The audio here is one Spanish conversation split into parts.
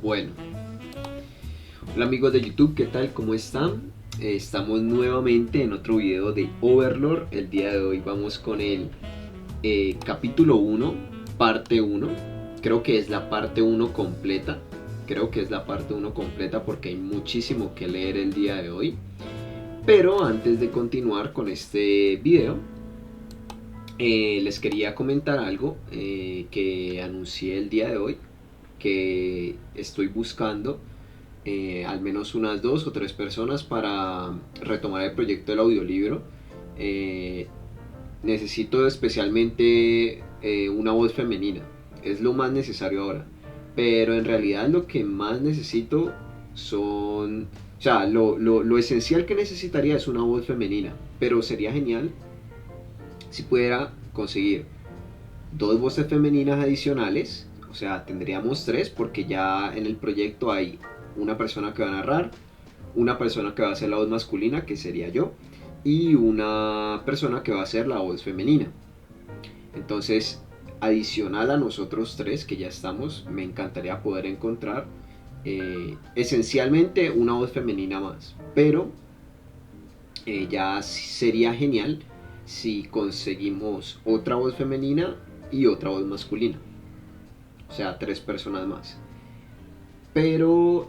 Bueno, hola amigos de YouTube, ¿qué tal? ¿Cómo están? Estamos nuevamente en otro video de Overlord. El día de hoy vamos con el capítulo 1, parte 1. Creo que es la parte 1 completa. Creo que es la parte 1 completa porque hay muchísimo que leer el día de hoy. Pero antes de continuar con este video, les quería comentar algo que anuncié el día de hoy, que estoy buscando al menos unas 2 o 3 personas para retomar el proyecto del audiolibro. Eh, Necesito especialmente una voz femenina, es lo más necesario ahora, pero en realidad lo que más necesito son... O sea, lo esencial que necesitaría es una voz femenina, pero sería genial si pudiera conseguir 2 voces femeninas adicionales. O sea, tendríamos 3 porque ya en el proyecto hay una persona que va a narrar, una persona que va a hacer la voz masculina, que sería yo, y una persona que va a hacer la voz femenina. Entonces, adicional a nosotros 3 que ya estamos, me encantaría poder encontrar esencialmente una voz femenina más, pero ya sería genial si conseguimos otra voz femenina y otra voz masculina. O sea, 3 personas más. Pero,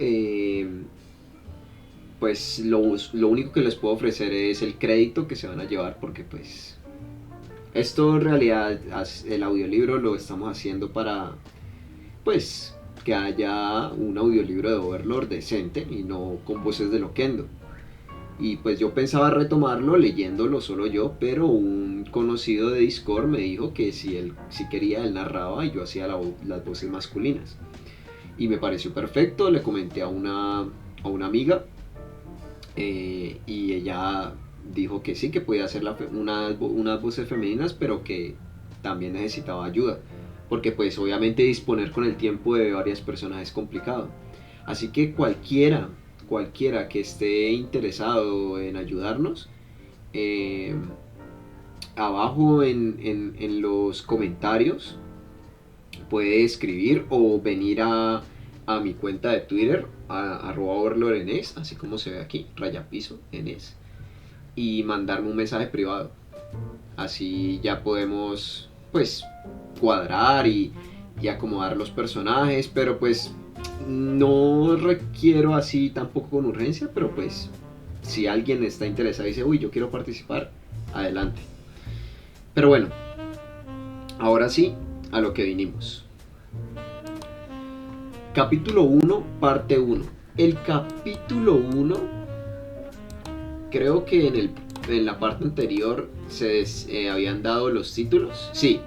pues lo único que les puedo ofrecer es el crédito que se van a llevar porque pues... Esto en realidad, el audiolibro lo estamos haciendo para, pues, que haya un audiolibro de Overlord decente y no con voces de Loquendo. Y pues yo pensaba retomarlo leyéndolo solo yo, pero un conocido de Discord me dijo que si quería él narraba y yo hacía las voces masculinas. Y me pareció perfecto, le comenté a una amiga y ella dijo que sí, que podía hacer unas voces femeninas, pero que también necesitaba ayuda. Porque pues obviamente disponer con el tiempo de varias personas es complicado. Así que cualquiera que esté interesado en ayudarnos, eh, abajo en los comentarios puede escribir o venir a mi cuenta de Twitter, @overlordenes, así como se ve aquí, rayapiso enes, y mandarme un mensaje privado. Así ya podemos, pues, cuadrar y acomodar los personajes, pero pues no requiero así tampoco con urgencia, pero pues si alguien está interesado y dice, uy, yo quiero participar, adelante. Pero bueno, ahora sí, a lo que vinimos. Capítulo 1, parte 1. El capítulo 1, creo que en la parte anterior se habían dado los títulos. Sí,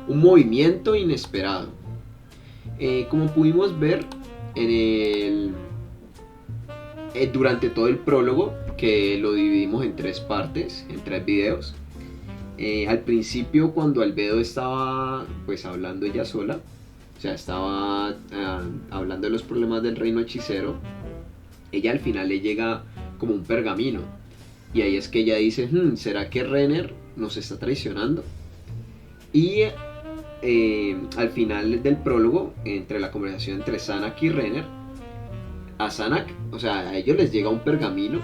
un movimiento inesperado. Como pudimos ver durante todo el prólogo, que lo dividimos en 3 partes, en 3 videos. Al principio, cuando Albedo estaba pues hablando ella sola, o sea, estaba hablando de los problemas del reino hechicero, ella al final le llega como un pergamino. Y ahí es que ella dice, ¿será que Renner nos está traicionando? Y al final del prólogo, entre la conversación entre Zanak y Renner, a Zanak, o sea, a ellos les llega un pergamino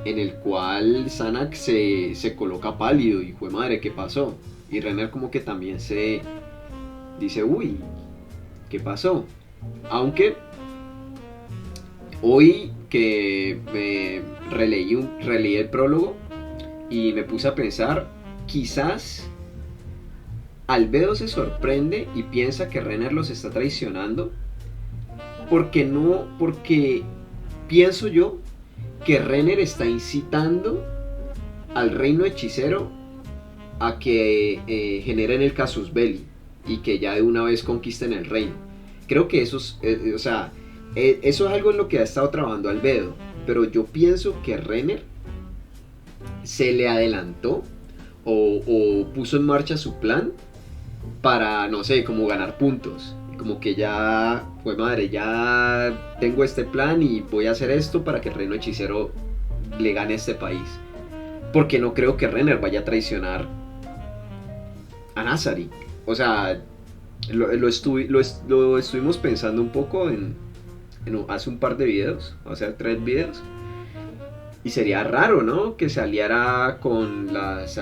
en el cual Zanak se coloca pálido y fue madre, ¿qué pasó? Y Renner como que también se dice, uy, ¿qué pasó? Aunque hoy que me releí el prólogo y me puse a pensar, quizás Albedo se sorprende y piensa que Renner los está traicionando porque pienso yo que Renner está incitando al reino hechicero a que generen el casus belli y que ya de una vez conquisten el reino. Creo que eso es, o sea, eso es algo en lo que ha estado trabajando Albedo, pero yo pienso que Renner se le adelantó o puso en marcha su plan para, no sé, como ganar puntos. Como que ya, pues madre, ya tengo este plan y voy a hacer esto para que el reino hechicero le gane a este país. Porque no creo que Renner vaya a traicionar a Nazari. O sea, lo estuvimos pensando un poco hace un par de videos, va a hacer 3 videos. Y sería raro, ¿no? Que se aliara con las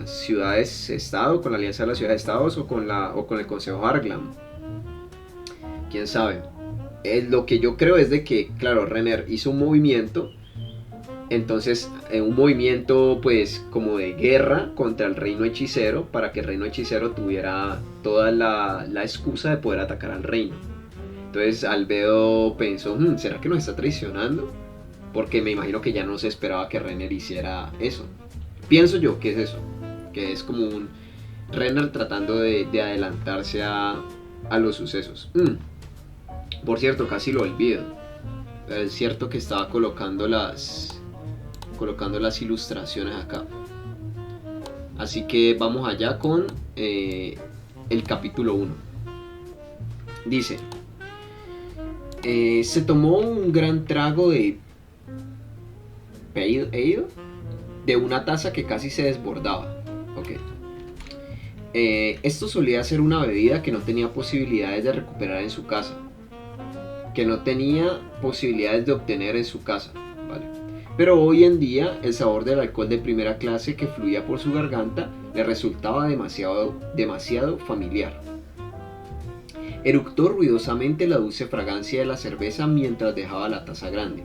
ciudades-estado, con la Alianza de las Ciudades-Estados o con el Consejo Harglam. ¿Quién sabe? Lo que yo creo es de que, claro, Renner hizo un movimiento, entonces un movimiento pues como de guerra contra el reino hechicero, para que el reino hechicero tuviera toda la excusa de poder atacar al reino. Entonces Albedo pensó, ¿será que nos está traicionando? Porque me imagino que ya no se esperaba que Renner hiciera eso. Pienso yo que es eso, que es como un Renner tratando de adelantarse a los sucesos. Por cierto, casi lo olvido. Es cierto que estaba colocando las ilustraciones acá. Así que vamos allá con el capítulo 1. Dice, se tomó un gran trago de ale de una taza que casi se desbordaba. Okay. Esto solía ser una bebida que no tenía posibilidades de recuperar en su casa, que no tenía posibilidades de obtener en su casa, ¿vale? Pero hoy en día el sabor del alcohol de primera clase que fluía por su garganta le resultaba demasiado familiar. Eructó ruidosamente la dulce fragancia de la cerveza mientras dejaba la taza grande,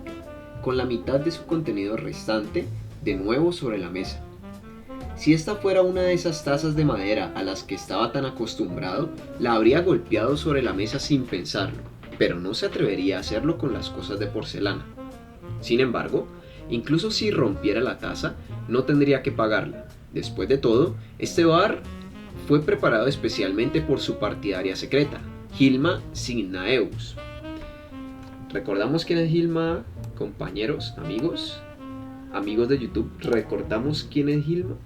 con la mitad de su contenido restante, de nuevo sobre la mesa. Si esta fuera una de esas tazas de madera a las que estaba tan acostumbrado, la habría golpeado sobre la mesa sin pensarlo, pero no se atrevería a hacerlo con las cosas de porcelana. Sin embargo, incluso si rompiera la taza, no tendría que pagarla. Después de todo, este bar fue preparado especialmente por su partidaria secreta, Hilma Signaeus. ¿Recordamos quién es Hilma, compañeros, amigos de YouTube? ¿Recordamos quién es Hilma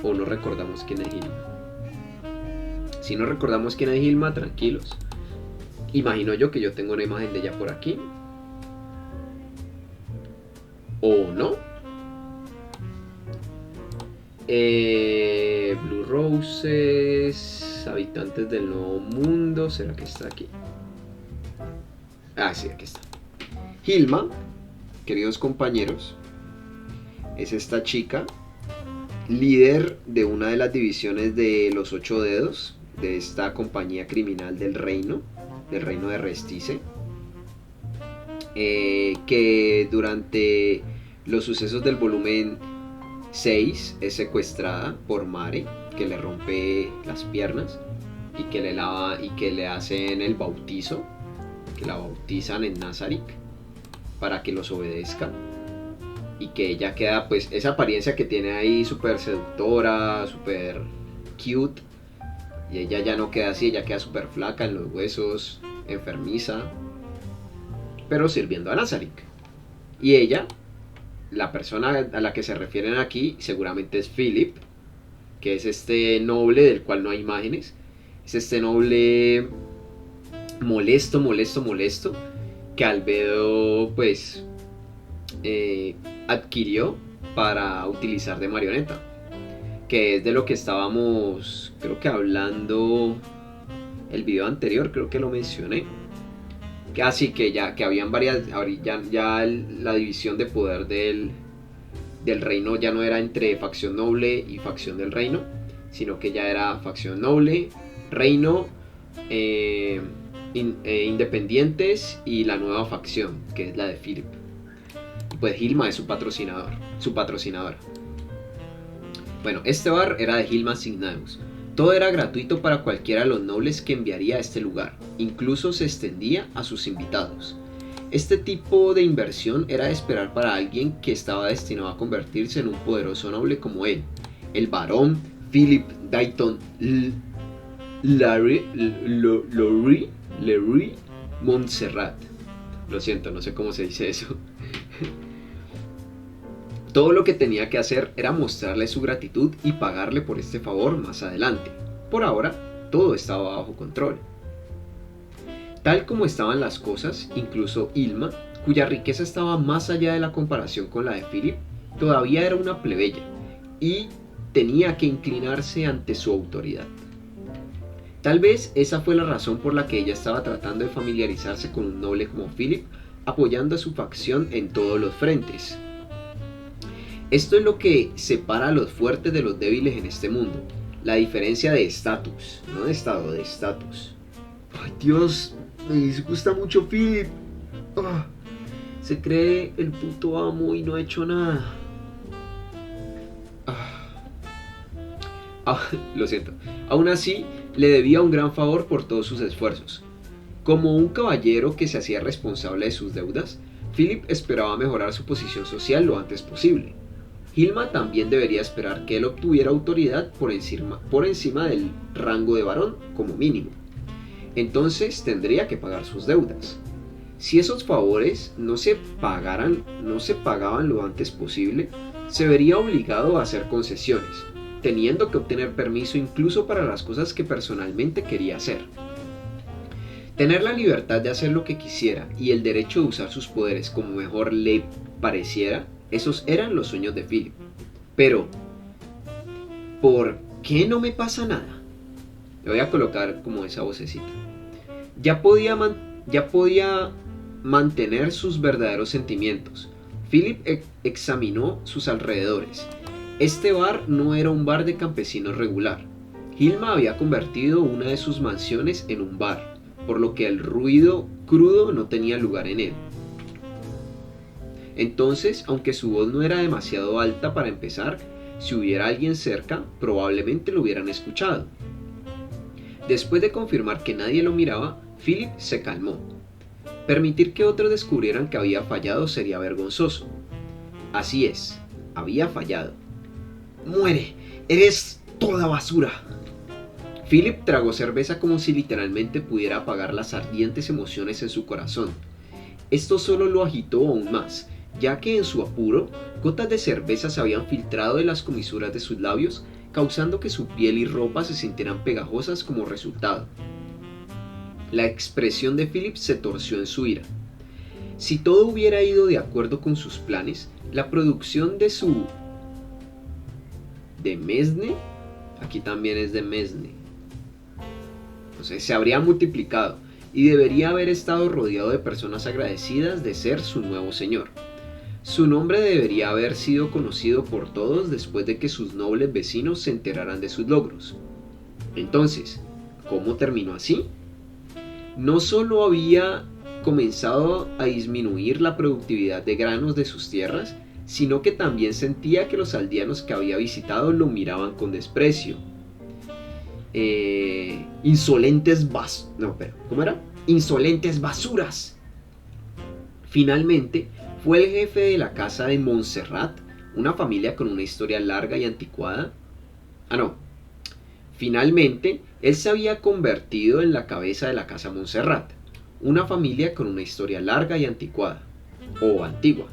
o no recordamos quién es Hilma? Si no recordamos quién es Hilma, tranquilos. Imagino yo que yo tengo una imagen de ella por aquí. ¿O no? Blue Roses, Habitantes del Nuevo Mundo. ¿Será que está aquí? Ah, sí, aquí está. Hilma, queridos compañeros, es esta chica, líder de una de las divisiones de los 8 dedos, de esta compañía criminal del reino de Restice, que durante los sucesos del volumen 6 es secuestrada por Mare, que le rompe las piernas y que le hacen el bautizo, que la bautizan en Nazarick para que los obedezca, y que ella queda, pues, esa apariencia que tiene ahí súper seductora, súper cute, y ella ya no queda así, ella queda súper flaca en los huesos, enfermiza, pero sirviendo a Nazarick. Y ella, la persona a la que se refieren aquí, seguramente es Philip, que es este noble del cual no hay imágenes, es este noble molesto, que Albedo pues adquirió para utilizar de marioneta, que es de lo que estábamos, creo que hablando el video anterior, creo que lo mencioné, que así que ya que habían varias, ya la división de poder del reino ya no era entre facción noble y facción del reino, sino que ya era facción noble, reino, independientes y la nueva facción, que es la de Philip. Y pues Hilma es su patrocinadora. Bueno, este bar era de Hilma Signaeus. Todo era gratuito para cualquiera de los nobles que enviaría a este lugar, incluso se extendía a sus invitados. Este tipo de inversión era de esperar para alguien que estaba destinado a convertirse en un poderoso noble como él, el barón Philip Dayton Leroy Montserrat. Lo siento, no sé cómo se dice eso. Todo lo que tenía que hacer era mostrarle su gratitud y pagarle por este favor más adelante. Por ahora, todo estaba bajo control. Tal como estaban las cosas, incluso Hilma, cuya riqueza estaba más allá de la comparación con la de Philip, todavía era una plebeya y tenía que inclinarse ante su autoridad. Tal vez esa fue la razón por la que ella estaba tratando de familiarizarse con un noble como Philip, apoyando a su facción en todos los frentes. Esto es lo que separa a los fuertes de los débiles en este mundo, la diferencia de estatus, no de estado, de estatus. Ay Dios, me disgusta mucho Philip. Se cree el puto amo y no ha hecho nada. Lo siento. Aún así, le debía un gran favor por todos sus esfuerzos. Como un caballero que se hacía responsable de sus deudas, Philip esperaba mejorar su posición social lo antes posible. Hilma también debería esperar que él obtuviera autoridad por encima del rango de varón como mínimo. Entonces tendría que pagar sus deudas. Si esos favores no se pagaban lo antes posible, se vería obligado a hacer concesiones, teniendo que obtener permiso incluso para las cosas que personalmente quería hacer. Tener la libertad de hacer lo que quisiera y el derecho de usar sus poderes como mejor le pareciera, esos eran los sueños de Philip. Pero, ¿por qué no me pasa nada? Le voy a colocar como esa vocecita. Ya podía mantener sus verdaderos sentimientos. Philip examinó sus alrededores. Este bar no era un bar de campesinos regular. Hilma había convertido una de sus mansiones en un bar, por lo que el ruido crudo no tenía lugar en él. Entonces, aunque su voz no era demasiado alta para empezar, si hubiera alguien cerca, probablemente lo hubieran escuchado. Después de confirmar que nadie lo miraba, Philip se calmó. Permitir que otros descubrieran que había fallado sería vergonzoso. Así es, había fallado. ¡Muere! ¡Eres toda basura! Philip tragó cerveza como si literalmente pudiera apagar las ardientes emociones en su corazón. Esto solo lo agitó aún más, ya que en su apuro, gotas de cerveza se habían filtrado de las comisuras de sus labios, causando que su piel y ropa se sintieran pegajosas como resultado. La expresión de Philip se torció en su ira. Si todo hubiera ido de acuerdo con sus planes, la producción de Mesne, aquí también es de Mesne, se habría multiplicado y debería haber estado rodeado de personas agradecidas de ser su nuevo señor. Su nombre debería haber sido conocido por todos después de que sus nobles vecinos se enteraran de sus logros. Entonces, ¿cómo terminó así? No solo había comenzado a disminuir la productividad de granos de sus tierras, sino que también sentía que los aldeanos que había visitado lo miraban con desprecio. Insolentes basuras. Finalmente, fue el jefe de la casa de Montserrat, una familia con una historia larga y anticuada. Finalmente, él se había convertido en la cabeza de la casa Montserrat, una familia con una historia larga y anticuada, o antigua.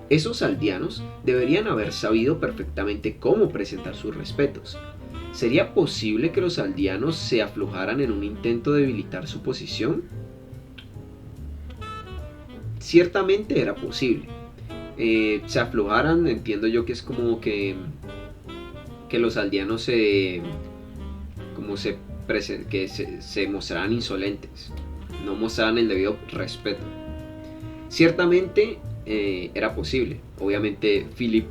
Esos aldeanos deberían haber sabido perfectamente cómo presentar sus respetos. ¿Sería posible que los aldeanos se aflojaran en un intento de debilitar su posición? Ciertamente era posible. Se aflojaran, entiendo yo que es como que los aldeanos se mostraran insolentes, no mostraran el debido respeto. Ciertamente era posible. Obviamente Philip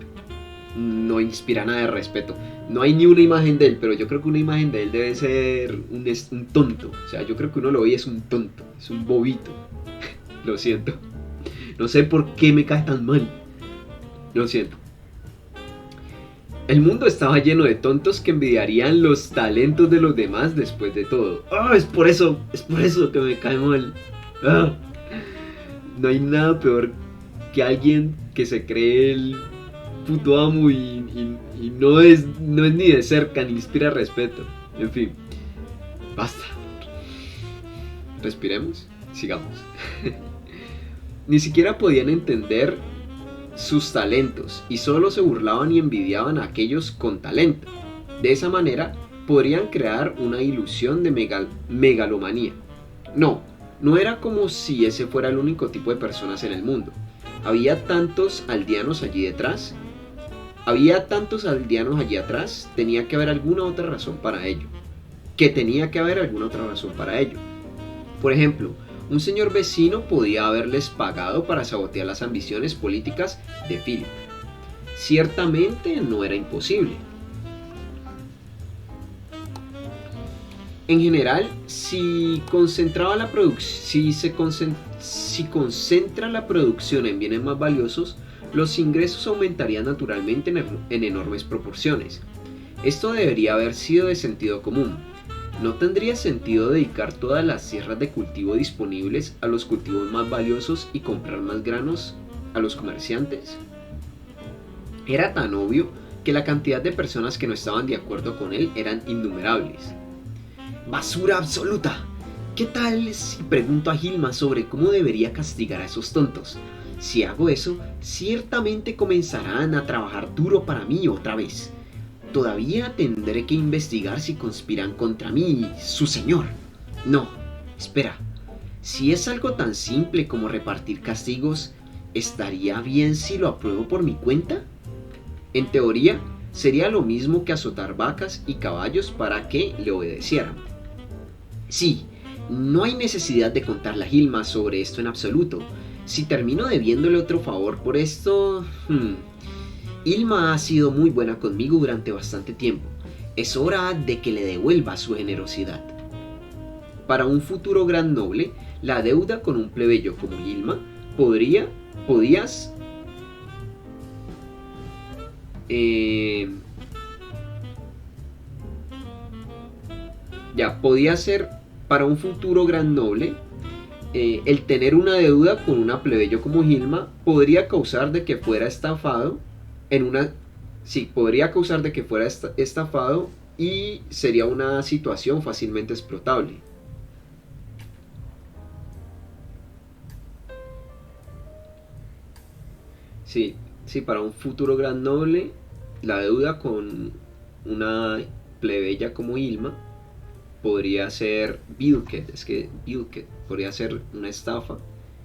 no inspira nada de respeto. No hay ni una imagen de él, pero yo creo que una imagen de él debe ser un tonto. O sea, yo creo que uno lo ve y es un tonto, es un bobito. Lo siento. No sé por qué me cae tan mal. Lo siento. El mundo estaba lleno de tontos que envidiarían los talentos de los demás después de todo. Es por eso que me cae mal. No hay nada peor que alguien que se cree el puto amo y no es ni de cerca, ni inspira respeto. En fin, basta. Respiremos, sigamos. Ni siquiera podían entender sus talentos y solo se burlaban y envidiaban a aquellos con talento. De esa manera podrían crear una ilusión de megalomanía. No era como si ese fuera el único tipo de personas en el mundo. Había tantos aldeanos allí atrás, tenía que haber alguna otra razón para ello. que tenía que haber alguna otra razón para ello. Por ejemplo, un señor vecino podía haberles pagado para sabotear las ambiciones políticas de Philip. Ciertamente no era imposible. En general, si concentra la producción en bienes más valiosos, los ingresos aumentarían naturalmente en enormes proporciones. Esto debería haber sido de sentido común. ¿No tendría sentido dedicar todas las tierras de cultivo disponibles a los cultivos más valiosos y comprar más granos a los comerciantes? Era tan obvio que la cantidad de personas que no estaban de acuerdo con él eran innumerables. ¡Basura absoluta! ¿Qué tal si pregunto a Hilma sobre cómo debería castigar a esos tontos? Si hago eso, ciertamente comenzarán a trabajar duro para mí otra vez. Todavía tendré que investigar si conspiran contra mí, su señor. No, espera. Si es algo tan simple como repartir castigos, ¿estaría bien si lo apruebo por mi cuenta? En teoría, sería lo mismo que azotar vacas y caballos para que le obedecieran. Sí, no hay necesidad de contarle a Hilma sobre esto en absoluto. Si termino debiéndole otro favor por esto... Hilma ha sido muy buena conmigo durante bastante tiempo. Es hora de que le devuelva su generosidad. Para un futuro gran noble, la deuda con un plebeyo como Hilma podía ser para un futuro gran noble. El tener una deuda con una plebeyo como Hilma podría causar de que fuera estafado y sería una situación fácilmente explotable. Sí, para un futuro gran noble, la deuda con una plebeya como Hilma podría ser podría ser una estafa,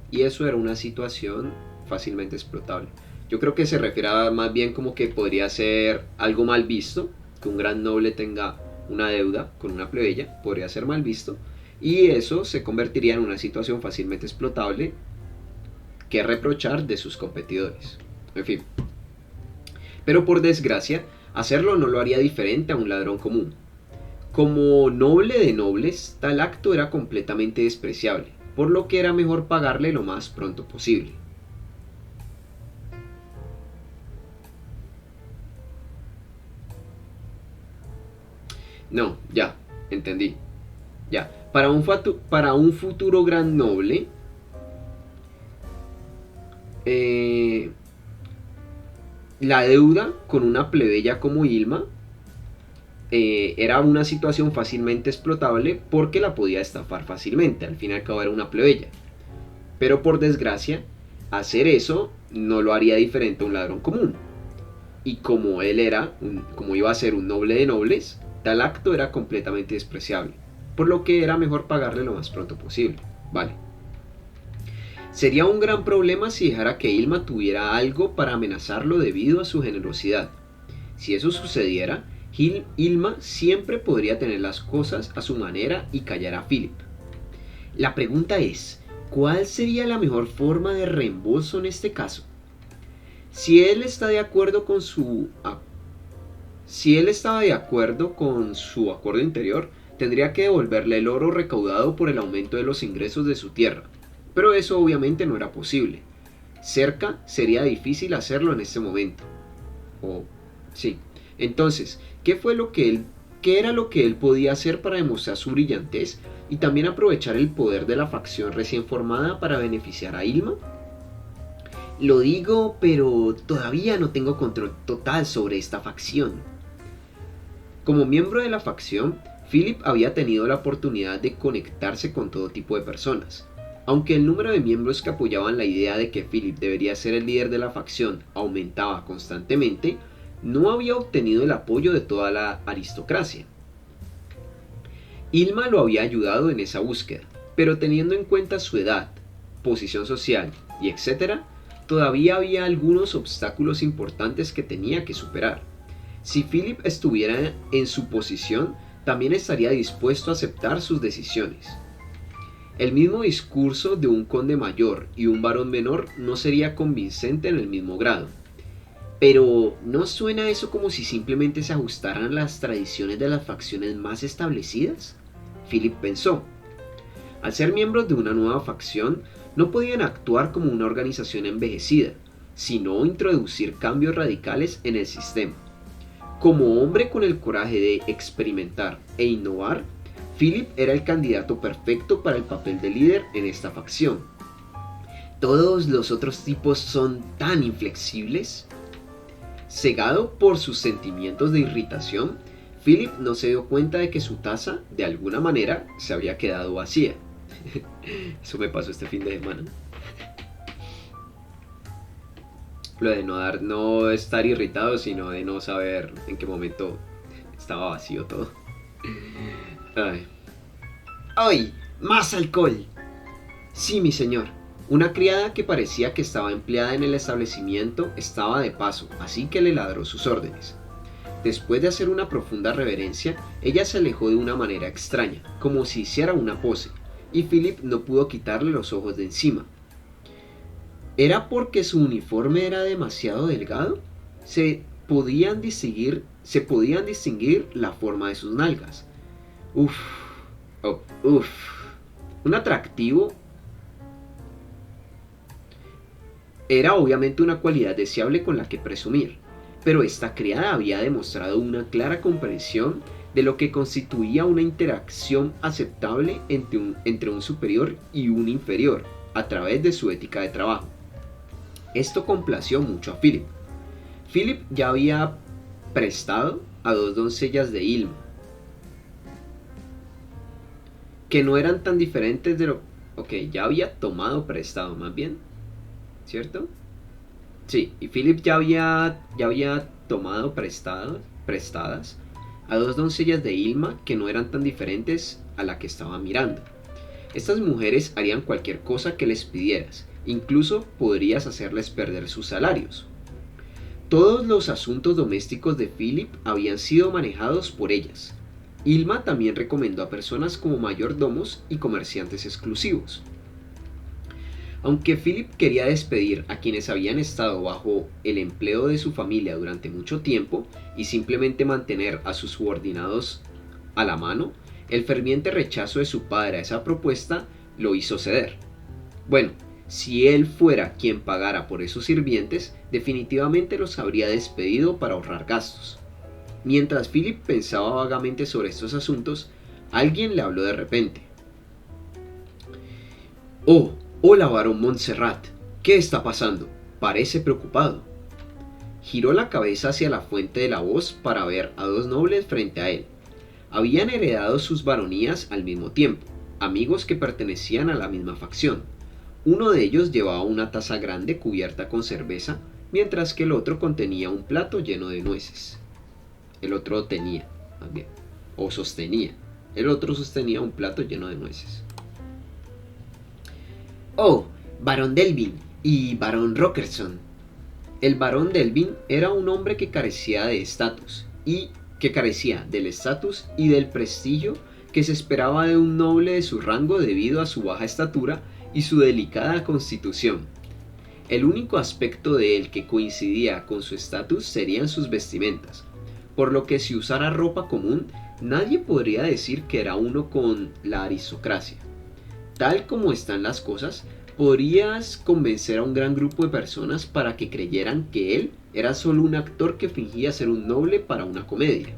y eso era una situación fácilmente explotable. Yo creo que se refiere más bien como que podría ser algo mal visto, que un gran noble tenga una deuda con una plebeya, podría ser mal visto, y eso se convertiría en una situación fácilmente explotable que reprochar de sus competidores. En fin. Pero por desgracia, hacerlo no lo haría diferente a un ladrón común. Como noble de nobles, tal acto era completamente despreciable, por lo que era mejor pagarle lo más pronto posible. No, ya, entendí. Ya, para un futuro gran noble, la deuda con una plebeya como Hilma era una situación fácilmente explotable porque la podía estafar fácilmente. Al fin y al cabo era una plebeya. Pero por desgracia, hacer eso no lo haría diferente a un ladrón común. Y como como iba a ser un noble de nobles, tal acto era completamente despreciable, por lo que era mejor pagarle lo más pronto posible. Vale. Sería un gran problema si dejara que Hilma tuviera algo para amenazarlo debido a su generosidad. Si eso sucediera, Hilma siempre podría tener las cosas a su manera y callar a Philip. La pregunta es, ¿cuál sería la mejor forma de reembolso en este caso? Si él estaba de acuerdo con su acuerdo interior, tendría que devolverle el oro recaudado por el aumento de los ingresos de su tierra. Pero eso obviamente no era posible. Cerca sería difícil hacerlo en este momento. Sí. Entonces, ¿qué era lo que él podía hacer para demostrar su brillantez y también aprovechar el poder de la facción recién formada para beneficiar a Hilma? Lo digo, pero todavía no tengo control total sobre esta facción. Como miembro de la facción, Philip había tenido la oportunidad de conectarse con todo tipo de personas. Aunque el número de miembros que apoyaban la idea de que Philip debería ser el líder de la facción aumentaba constantemente, no había obtenido el apoyo de toda la aristocracia. Hilma lo había ayudado en esa búsqueda, pero teniendo en cuenta su edad, posición social y etc., todavía había algunos obstáculos importantes que tenía que superar. Si Philip estuviera en su posición, también estaría dispuesto a aceptar sus decisiones. El mismo discurso de un conde mayor y un varón menor no sería convincente en el mismo grado. Pero ¿no suena eso como si simplemente se ajustaran a las tradiciones de las facciones más establecidas? Philip pensó. Al ser miembros de una nueva facción, no podían actuar como una organización envejecida, sino introducir cambios radicales en el sistema. Como hombre con el coraje de experimentar e innovar, Philip era el candidato perfecto para el papel de líder en esta facción. Todos los otros tipos son tan inflexibles. Cegado por sus sentimientos de irritación, Philip no se dio cuenta de que su taza, de alguna manera, se había quedado vacía. Eso me pasó este fin de semana. Lo de no estar irritado, sino de no saber en qué momento estaba vacío todo. Ay. ¡Ay! ¡Más alcohol! Sí, mi señor. Una criada que parecía que estaba empleada en el establecimiento estaba de paso, así que le ladró sus órdenes. Después de hacer una profunda reverencia, ella se alejó de una manera extraña, como si hiciera una pose, y Philip no pudo quitarle los ojos de encima. ¿Era porque su uniforme era demasiado delgado? Se podían distinguir la forma de sus nalgas. Uf, oh, uf. Un atractivo. Era obviamente una cualidad deseable con la que presumir, pero esta criada había demostrado una clara comprensión de lo que constituía una interacción aceptable entre un superior y un inferior, a través de su ética de trabajo. Esto complació mucho a Philip. Philip ya había prestado a 2 doncellas de Ilma, que no eran tan diferentes de lo... Ok, ya había tomado prestado más bien, ¿cierto? Sí, y Philip ya había tomado prestadas a 2 doncellas de Ilma que no eran tan diferentes a la que estaba mirando. Estas mujeres harían cualquier cosa que les pidieras, incluso podrías hacerles perder sus salarios. Todos los asuntos domésticos de Philip habían sido manejados por ellas. Ilma también recomendó a personas como mayordomos y comerciantes exclusivos. Aunque Philip quería despedir a quienes habían estado bajo el empleo de su familia durante mucho tiempo y simplemente mantener a sus subordinados a la mano, el ferviente rechazo de su padre a esa propuesta lo hizo ceder. Bueno, si él fuera quien pagara por esos sirvientes, definitivamente los habría despedido para ahorrar gastos. Mientras Philip pensaba vagamente sobre estos asuntos, alguien le habló de repente. «Oh, hola, barón Montserrat. ¿Qué está pasando? Parece preocupado». Giró la cabeza hacia la fuente de la voz para ver a 2 nobles frente a él. Habían heredado sus baronías al mismo tiempo, amigos que pertenecían a la misma facción. Uno de ellos llevaba una taza grande cubierta con cerveza, mientras que el otro contenía un plato lleno de nueces. El otro sostenía un plato lleno de nueces. «Oh, barón Delvin y barón Rockerson». El barón Delvin era un hombre que carecía del estatus y del prestigio que se esperaba de un noble de su rango debido a su baja estatura y su delicada constitución. El único aspecto de él que coincidía con su estatus serían sus vestimentas, por lo que si usara ropa común, nadie podría decir que era uno con la aristocracia. Tal como están las cosas, podrías convencer a un gran grupo de personas para que creyeran que él era solo un actor que fingía ser un noble para una comedia.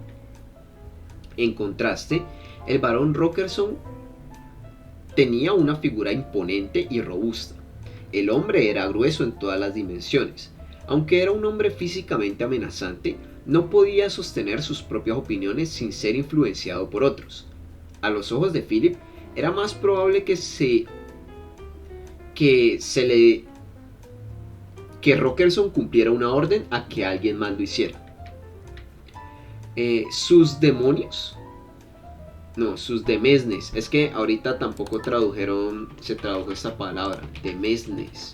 En contraste, el barón Rockerson tenía una figura imponente y robusta. El hombre era grueso en todas las dimensiones. Aunque era un hombre físicamente amenazante, no podía sostener sus propias opiniones sin ser influenciado por otros. A los ojos de Philip, era más probable que Rockerson cumpliera una orden a que alguien más lo hiciera. Sus demesnes. Es que ahorita tampoco se tradujo esta palabra, demesnes.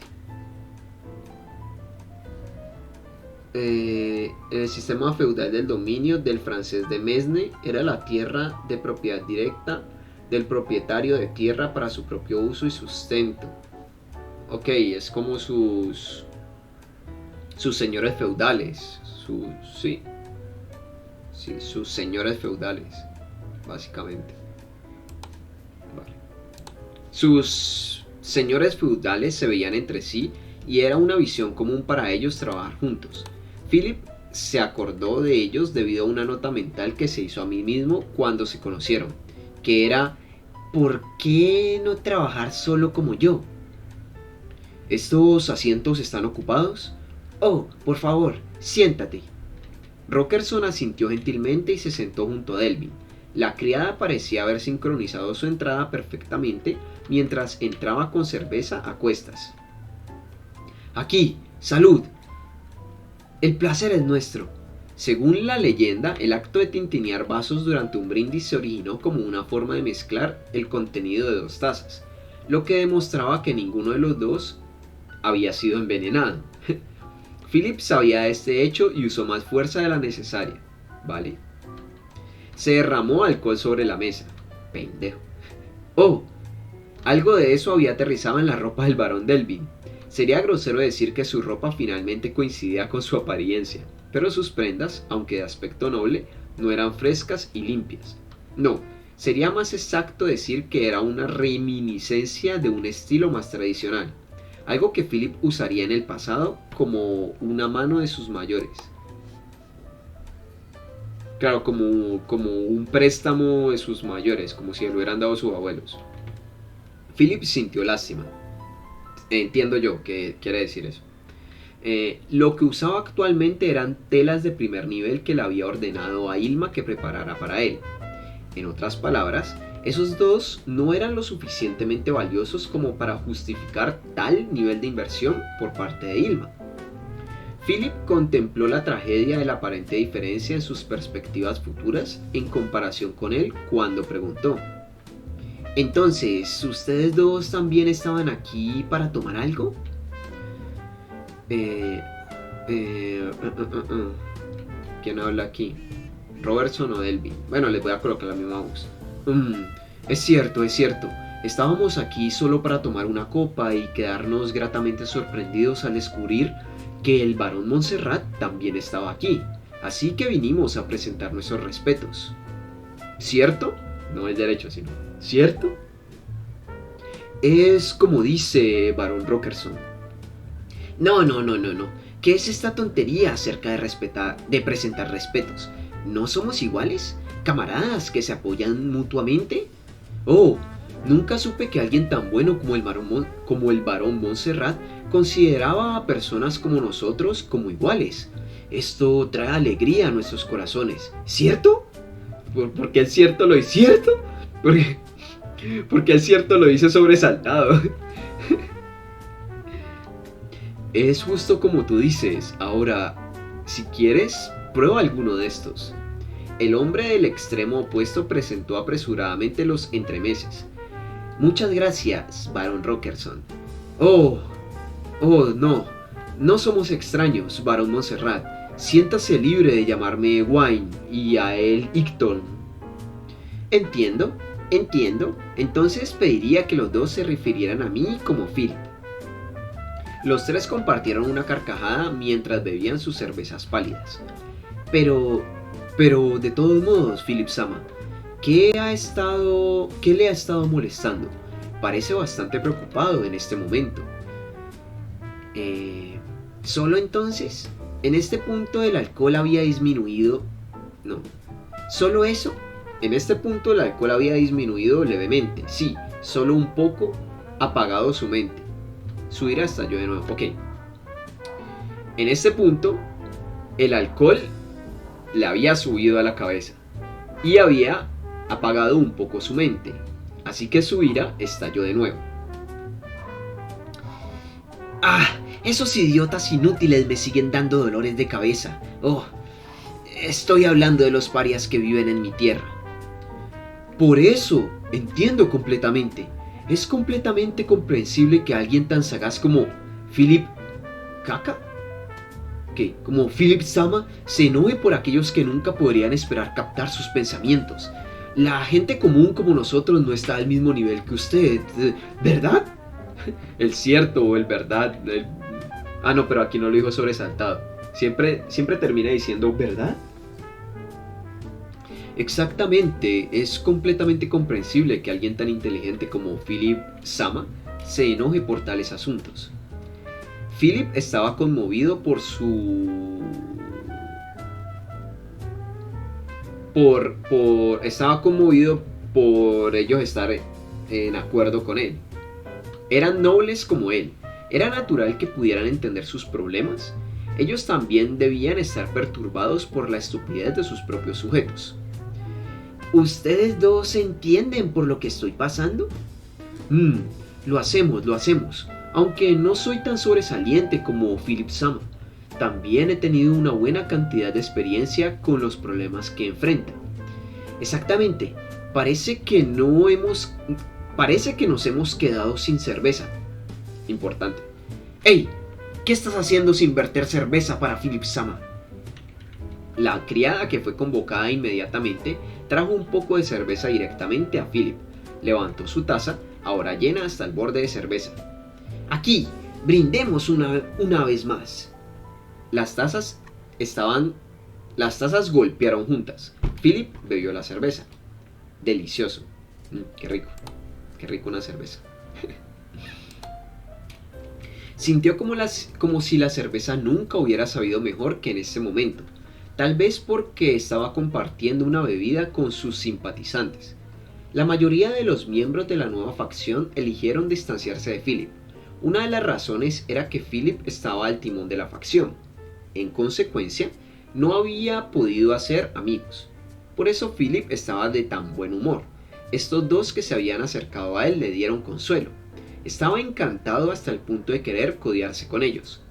el sistema feudal del dominio del francés de Mesne era la tierra de propiedad directa del propietario de tierra para su propio uso y sustento. Ok, es como sus señores feudales, sus señores feudales, básicamente. Vale. Sus señores feudales se veían entre sí y era una visión común para ellos trabajar juntos. Philip se acordó de ellos debido a una nota mental que se hizo a mí mismo cuando se conocieron, que era: ¿por qué no trabajar solo como yo? ¿Estos asientos están ocupados? Oh, por favor, siéntate. Rockerson asintió gentilmente y se sentó junto a Delvin. La criada parecía haber sincronizado su entrada perfectamente mientras entraba con cerveza a cuestas. Aquí, salud. El placer es nuestro. Según la leyenda, el acto de tintinear vasos durante un brindis se originó como una forma de mezclar el contenido de dos tazas, lo que demostraba que ninguno de los dos había sido envenenado. Philip sabía de este hecho y usó más fuerza de la necesaria. ¿Vale? Se derramó alcohol sobre la mesa. Pendejo. Oh, algo de eso había aterrizado en la ropa del barón Delvin. Sería grosero decir que su ropa finalmente coincidía con su apariencia, pero sus prendas, aunque de aspecto noble, no eran frescas y limpias. No, sería más exacto decir que era una reminiscencia de un estilo más tradicional, algo que Philip usaría en el pasado como una mano de sus mayores. Claro, como un préstamo de sus mayores, como si le hubieran dado a sus abuelos. Philip sintió lástima. Entiendo yo qué quiere decir eso. Lo que usaba actualmente eran telas de primer nivel que le había ordenado a Ilma que preparara para él. En otras palabras, esos dos no eran lo suficientemente valiosos como para justificar tal nivel de inversión por parte de Ilma. Philip contempló la tragedia de la aparente diferencia en sus perspectivas futuras en comparación con él cuando preguntó: entonces, ¿ustedes dos también estaban aquí para tomar algo? ¿Quién habla aquí? ¿Robertson o Delvin? Bueno, les voy a colocar la misma voz. Es cierto. Estábamos aquí solo para tomar una copa y quedarnos gratamente sorprendidos al descubrir que el barón Montserrat también estaba aquí. Así que vinimos a presentar nuestros respetos. ¿Cierto? No es derecho, sino ¿cierto? Es como dice barón Rockerson. No. ¿Qué es esta tontería acerca de presentar respetos? ¿No somos iguales? ¿Camaradas que se apoyan mutuamente? Oh, nunca supe que alguien tan bueno como el barón Montserrat consideraba a personas como nosotros como iguales. Esto trae alegría a nuestros corazones. ¿Cierto? ¿Por qué el cierto lo dice cierto? Porque el cierto lo dice sobresaltado. Es justo como tú dices. Ahora, si quieres, prueba alguno de estos. El hombre del extremo opuesto presentó apresuradamente los entremeses. Muchas gracias, barón Rockerson. Oh, no somos extraños, barón Montserrat. Siéntase libre de llamarme Wine y a él Icton. Entiendo. Entonces pediría que los dos se refirieran a mí como Philip. Los tres compartieron una carcajada mientras bebían sus cervezas pálidas. Pero de todos modos, Philip Sama, ¿qué le ha estado molestando? Parece bastante preocupado en este momento. ¿Solo entonces? En este punto el alcohol había disminuido. No. ¿Solo eso? En este punto el alcohol había disminuido levemente. Sí, solo un poco apagado su mente. Su ira estalló de nuevo. Ok. En este punto el alcohol le había subido a la cabeza y había apagado un poco su mente. Así que su ira estalló de nuevo. Esos idiotas inútiles me siguen dando dolores de cabeza. Estoy hablando de los parias que viven en mi tierra. Por eso, entiendo completamente. Es completamente comprensible que alguien tan sagaz como Philip Caca que, como Philip Sama, se enoje por aquellos que nunca podrían esperar captar sus pensamientos. La gente común como nosotros no está al mismo nivel que usted, ¿verdad? El cierto o el verdad. Ah, no, pero aquí no lo dijo sobresaltado. Siempre termina diciendo ¿verdad? Exactamente, es completamente comprensible que alguien tan inteligente como Philip Sama se enoje por tales asuntos. Philip estaba conmovido estaba conmovido por ellos estar en acuerdo con él. Eran nobles como él. Era natural que pudieran entender sus problemas. Ellos también debían estar perturbados por la estupidez de sus propios sujetos. ¿Ustedes dos entienden por lo que estoy pasando? Lo hacemos. Aunque no soy tan sobresaliente como Philip Sama, también he tenido una buena cantidad de experiencia con los problemas que enfrenta. Exactamente, parece que nos hemos quedado sin cerveza. Importante. ¡Ey! ¿Qué estás haciendo sin verter cerveza para Philip Sama? La criada, que fue convocada inmediatamente, trajo un poco de cerveza directamente a Philip. Levantó su taza, ahora llena hasta el borde de cerveza. Aquí, brindemos una vez más. Las tazas golpearon juntas. Philip bebió la cerveza. Delicioso. Qué rico una cerveza. Sintió como si la cerveza nunca hubiera sabido mejor que en ese momento. Tal vez porque estaba compartiendo una bebida con sus simpatizantes. La mayoría de los miembros de la nueva facción eligieron distanciarse de Philip. Una de las razones era que Philip estaba al timón de la facción. En consecuencia, no había podido hacer amigos. Por eso Philip estaba de tan buen humor. Estos dos que se habían acercado a él le dieron consuelo. Estaba encantado hasta el punto de querer codearse con ellos.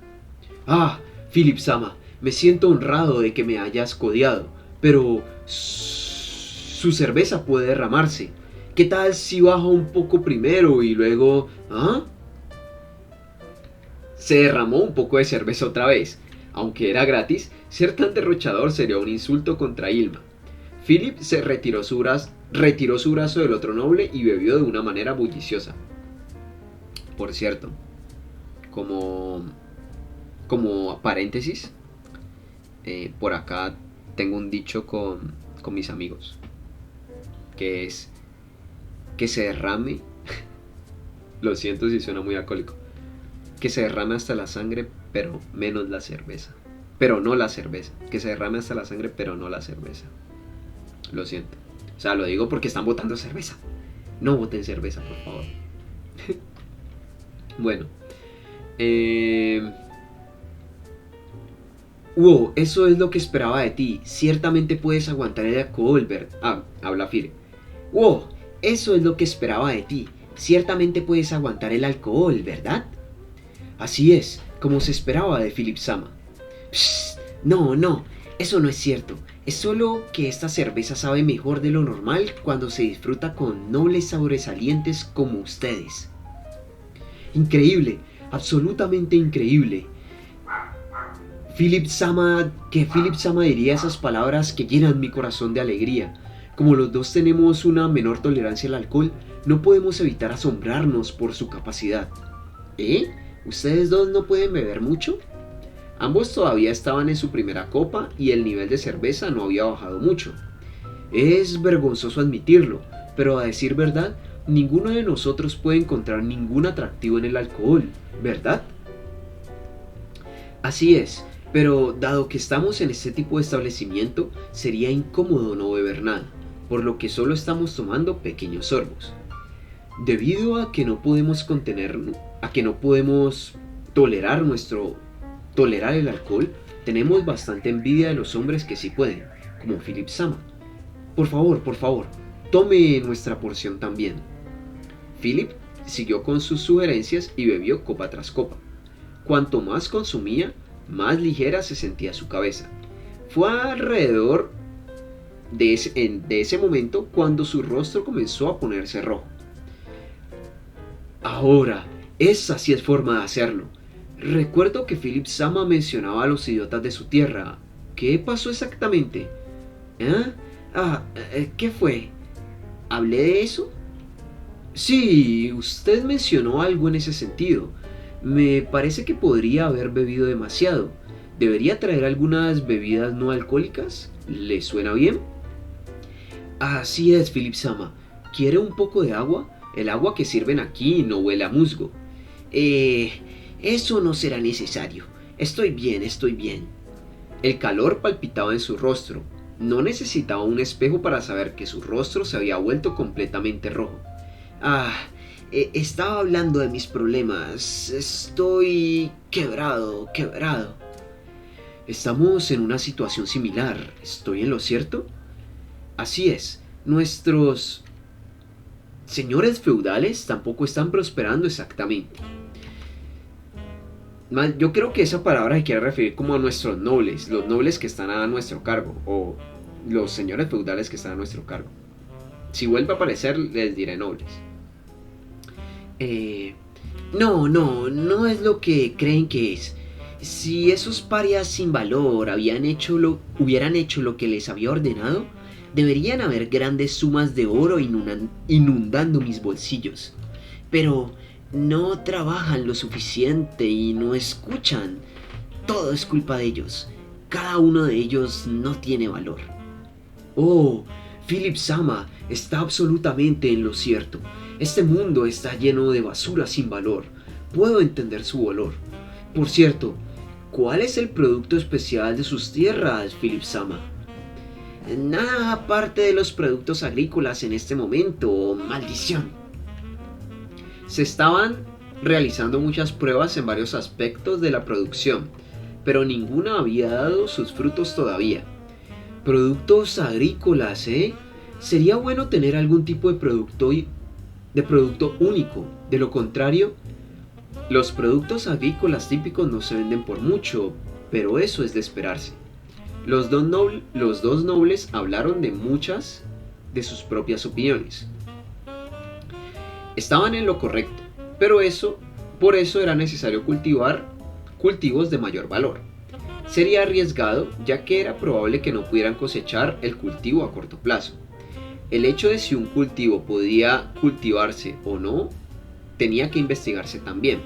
Ah, Philip Sama, me siento honrado de que me hayas codeado, pero su cerveza puede derramarse. ¿Qué tal si baja un poco primero y luego... ¿Ah? Se derramó un poco de cerveza otra vez. Aunque era gratis, ser tan derrochador sería un insulto contra Ilma. Philip retiró su brazo del otro noble y bebió de una manera bulliciosa. Por cierto, como paréntesis, por acá tengo un dicho con mis amigos, que es que se derrame, lo siento si suena muy alcohólico, que se derrame hasta la sangre, pero menos la cerveza. Pero no la cerveza. Que se derrame hasta la sangre, pero no la cerveza. Lo siento. O sea, lo digo porque están botando cerveza. No boten cerveza, por favor. Bueno. Wow, eso es lo que esperaba de ti. Ciertamente puedes aguantar el alcohol, habla Philip. Wow, eso es lo que esperaba de ti. Ciertamente puedes aguantar el alcohol, ¿verdad? Así es, como se esperaba de Philip Sama. Psst, no, eso no es cierto. Es solo que esta cerveza sabe mejor de lo normal cuando se disfruta con nobles sobresalientes como ustedes. Increíble, absolutamente increíble. Philip Sama diría esas palabras que llenan mi corazón de alegría. Como los dos tenemos una menor tolerancia al alcohol, no podemos evitar asombrarnos por su capacidad. ¿Ustedes dos no pueden beber mucho? Ambos todavía estaban en su primera copa y el nivel de cerveza no había bajado mucho. Es vergonzoso admitirlo, pero a decir verdad, ninguno de nosotros puede encontrar ningún atractivo en el alcohol, ¿verdad? Así es, pero dado que estamos en este tipo de establecimiento, sería incómodo no beber nada, por lo que solo estamos tomando pequeños sorbos. Debido a que no podemos tolerar el alcohol, tenemos bastante envidia de los hombres que sí pueden, como Philip Sama. Por favor, tome nuestra porción también. Philip siguió con sus sugerencias y bebió copa tras copa. Cuanto más consumía, más ligera se sentía su cabeza. Fue alrededor de ese momento cuando su rostro comenzó a ponerse rojo. Ahora, esa sí es forma de hacerlo. Recuerdo que Philip Sama mencionaba a los idiotas de su tierra. ¿Qué pasó exactamente? ¿Eh? ¿Qué fue? ¿Hablé de eso? Sí, usted mencionó algo en ese sentido. Me parece que podría haber bebido demasiado. ¿Debería traer algunas bebidas no alcohólicas? ¿Le suena bien? Así es, Philip Sama. ¿Quiere un poco de agua? El agua que sirven aquí no huele a musgo. Eh, Eso no será necesario. Estoy bien, estoy bien. El calor palpitaba en su rostro. No necesitaba un espejo para saber que su rostro se había vuelto completamente rojo. Ah, estaba hablando de mis problemas. Estoy quebrado, quebrado. Estamos en una situación similar. ¿Estoy en lo cierto? Así es. Nuestros señores feudales tampoco están prosperando exactamente. Yo creo que esa palabra se quiere referir como a nuestros nobles, los nobles que están a nuestro cargo, o los señores feudales que están a nuestro cargo. Si vuelve a aparecer, les diré nobles. No es lo que creen que es. Si esos parias sin valor hubieran hecho lo que les había ordenado, deberían haber grandes sumas de oro inundando mis bolsillos. Pero no trabajan lo suficiente y no escuchan. Todo es culpa de ellos. Cada uno de ellos no tiene valor. Oh, Philip Sama está absolutamente en lo cierto. Este mundo está lleno de basura sin valor. Puedo entender su dolor. Por cierto, ¿cuál es el producto especial de sus tierras, Philip Sama? Nada aparte de los productos agrícolas en este momento. ¡Maldición! Se estaban realizando muchas pruebas en varios aspectos de la producción, pero ninguna había dado sus frutos todavía. Productos agrícolas, ¿eh? Sería bueno tener algún tipo de producto único. De lo contrario, los productos agrícolas típicos no se venden por mucho, pero eso es de esperarse. Los dos nobles hablaron de muchas de sus propias opiniones. Estaban en lo correcto, pero por eso era necesario cultivar cultivos de mayor valor. Sería arriesgado, ya que era probable que no pudieran cosechar el cultivo a corto plazo. El hecho de si un cultivo podía cultivarse o no, tenía que investigarse también.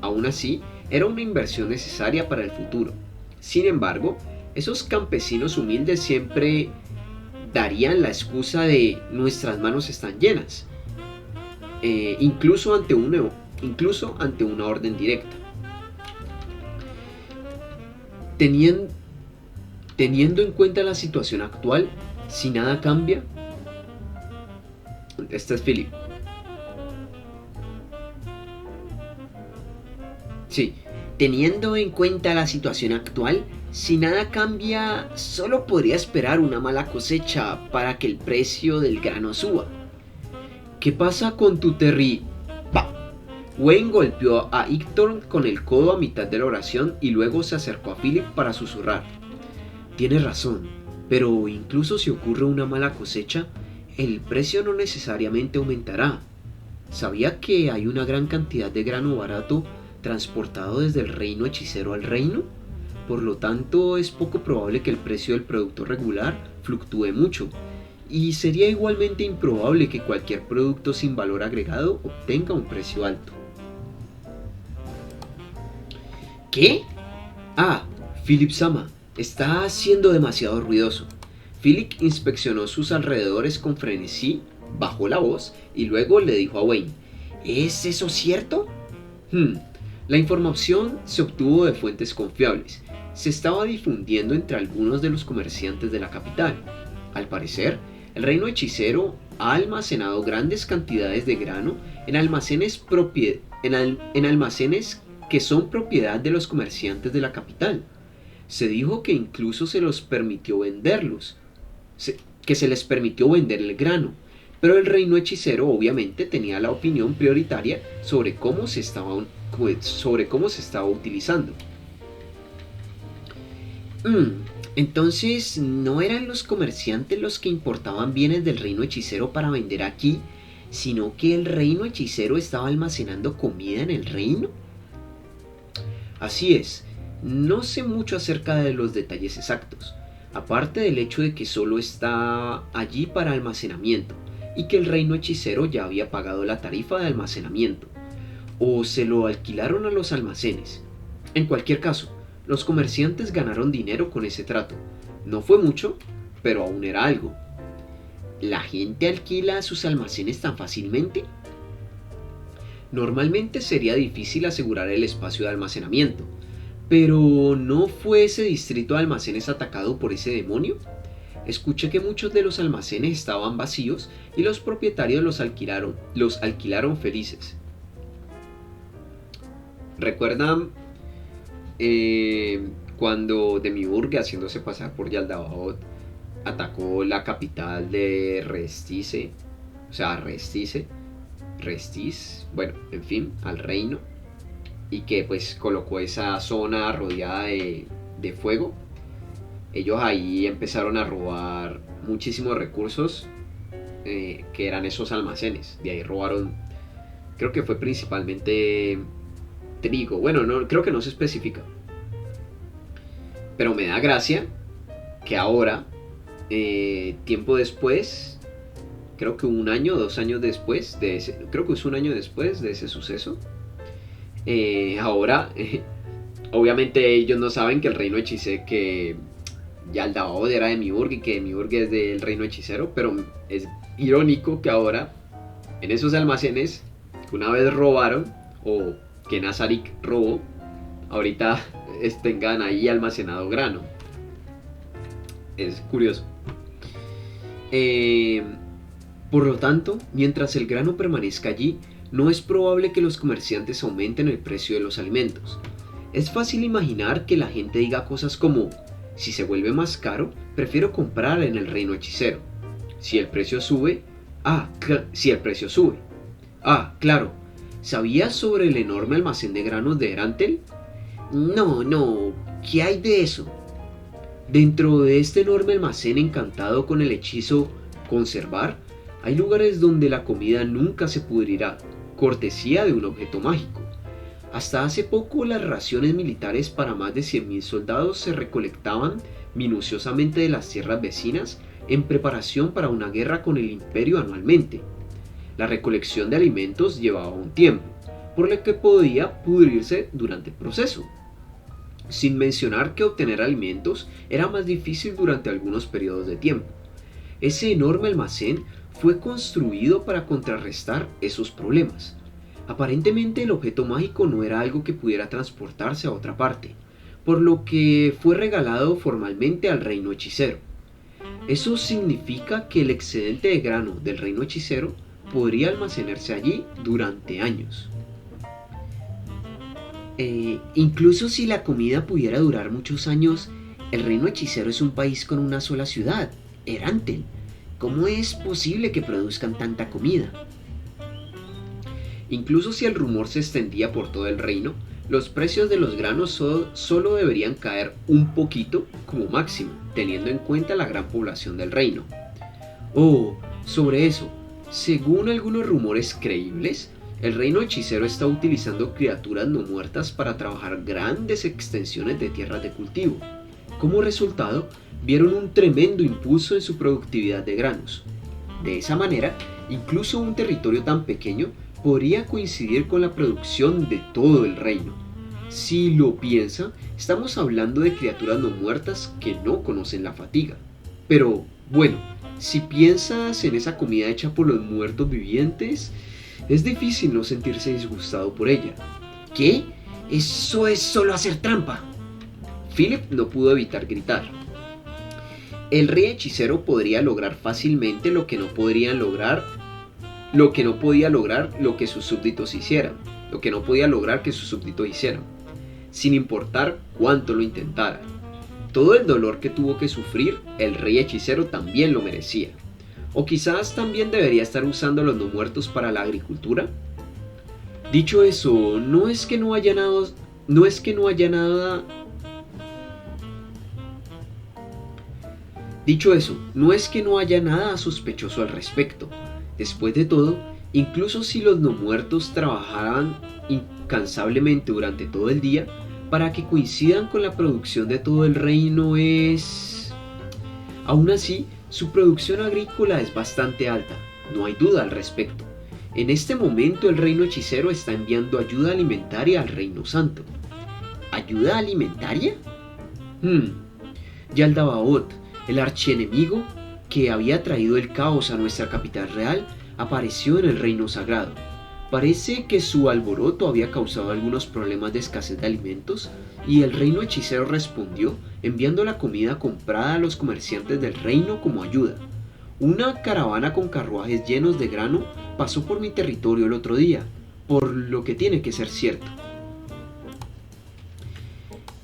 Aún así, era una inversión necesaria para el futuro. Sin embargo, esos campesinos humildes siempre darían la excusa de nuestras manos están llenas, incluso ante una orden directa. Teniendo en cuenta la situación actual, si nada cambia, este es Philip. Sí, teniendo en cuenta la situación actual, si nada cambia, solo podría esperar una mala cosecha para que el precio del grano suba. ¿Qué pasa con tu terri? Wayne golpeó a Hector con el codo a mitad de la oración y luego se acercó a Philip para susurrar. Tienes razón, pero incluso si ocurre una mala cosecha, el precio no necesariamente aumentará. ¿Sabía que hay una gran cantidad de grano barato transportado desde el reino hechicero al reino? Por lo tanto, es poco probable que el precio del producto regular fluctúe mucho. Y sería igualmente improbable que cualquier producto sin valor agregado obtenga un precio alto. ¿Qué? Philip Sama, está siendo demasiado ruidoso. Philip inspeccionó sus alrededores con frenesí, bajó la voz y luego le dijo a Wayne, ¿es eso cierto? La información se obtuvo de fuentes confiables. Se estaba difundiendo entre algunos de los comerciantes de la capital. Al parecer, el reino hechicero ha almacenado grandes cantidades de grano en almacenes que son propiedad de los comerciantes de la capital. Se dijo que incluso se les permitió vender el grano, pero el reino hechicero obviamente tenía la opinión prioritaria sobre cómo se estaba utilizando. Entonces, ¿no eran los comerciantes los que importaban bienes del reino hechicero para vender aquí, sino que el reino hechicero estaba almacenando comida en el reino? Así es, no sé mucho acerca de los detalles exactos, aparte del hecho de que solo está allí para almacenamiento y que el reino hechicero ya había pagado la tarifa de almacenamiento, o se lo alquilaron a los almacenes. En cualquier caso, los comerciantes ganaron dinero con ese trato. No fue mucho, pero aún era algo. ¿La gente alquila sus almacenes tan fácilmente? Normalmente sería difícil asegurar el espacio de almacenamiento, pero ¿no fue ese distrito de almacenes atacado por ese demonio? Escuché que muchos de los almacenes estaban vacíos y los propietarios los alquilaron felices. ¿Recuerdan cuando Demiurge, haciéndose pasar por Yaldabaoth, atacó la capital de Restice? O sea, Restis, bueno, en fin, al reino, y que pues colocó esa zona rodeada de fuego. Ellos ahí empezaron a robar muchísimos recursos que eran esos almacenes. De ahí robaron, creo que fue principalmente trigo. Bueno, no, creo que no se especifica. Pero me da gracia que ahora, tiempo después, creo que un año, 2 años después de ese, creo que es un año después de ese suceso, ahora, obviamente ellos no saben que el reino hechicero, que Yaldabaoth era de Demiurge y que Demiurge es del reino hechicero, pero es irónico que ahora, en esos almacenes que una vez robaron, o que Nazarik robó, ahorita tengan ahí almacenado grano. Es curioso. Por lo tanto, mientras el grano permanezca allí, no es probable que los comerciantes aumenten el precio de los alimentos. Es fácil imaginar que la gente diga cosas como: si se vuelve más caro, prefiero comprar en el reino hechicero. Si el precio sube, claro, ¿sabías sobre el enorme almacén de granos de Erantel? No, ¿qué hay de eso? Dentro de este enorme almacén encantado con el hechizo conservar, hay lugares donde la comida nunca se pudrirá, cortesía de un objeto mágico. Hasta hace poco las raciones militares para más de 100.000 soldados se recolectaban minuciosamente de las tierras vecinas en preparación para una guerra con el imperio anualmente. La recolección de alimentos llevaba un tiempo, por lo que podía pudrirse durante el proceso. Sin mencionar que obtener alimentos era más difícil durante algunos periodos de tiempo. Ese enorme almacén fue construido para contrarrestar esos problemas. Aparentemente el objeto mágico no era algo que pudiera transportarse a otra parte, por lo que fue regalado formalmente al reino hechicero. Eso significa que el excedente de grano del reino hechicero podría almacenarse allí durante años. Incluso si la comida pudiera durar muchos años, el reino hechicero es un país con una sola ciudad, Erantel. ¿Cómo es posible que produzcan tanta comida? Incluso si el rumor se extendía por todo el reino, los precios de los granos solo deberían caer un poquito como máximo, teniendo en cuenta la gran población del reino. Sobre eso, según algunos rumores creíbles, el reino hechicero está utilizando criaturas no muertas para trabajar grandes extensiones de tierras de cultivo. Como resultado, vieron un tremendo impulso en su productividad de granos. De esa manera, incluso un territorio tan pequeño podría coincidir con la producción de todo el reino. Si lo piensa, estamos hablando de criaturas no muertas que no conocen la fatiga. Pero, bueno, si piensas en esa comida hecha por los muertos vivientes, es difícil no sentirse disgustado por ella. ¿Qué? Eso es solo hacer trampa. Philip no pudo evitar gritar. El rey hechicero podría lograr fácilmente lo que no podía lograr lo que sus súbditos hicieran, sin importar cuánto lo intentara. Todo el dolor que tuvo que sufrir, el rey hechicero también lo merecía. O quizás también debería estar usando a los no muertos para la agricultura. Dicho eso, no es que no haya nada sospechoso al respecto. Después de todo, incluso si los no muertos trabajaran incansablemente durante todo el día, para que coincidan con la producción de todo el reino es... Aún así, su producción agrícola es bastante alta, no hay duda al respecto. En este momento el reino hechicero está enviando ayuda alimentaria al reino santo. ¿Ayuda alimentaria? Yaldabaoth, el archienemigo que había traído el caos a nuestra capital real, apareció en el reino sagrado. Parece que su alboroto había causado algunos problemas de escasez de alimentos y el reino hechicero respondió enviando la comida comprada a los comerciantes del reino como ayuda. Una caravana con carruajes llenos de grano pasó por mi territorio el otro día, por lo que tiene que ser cierto.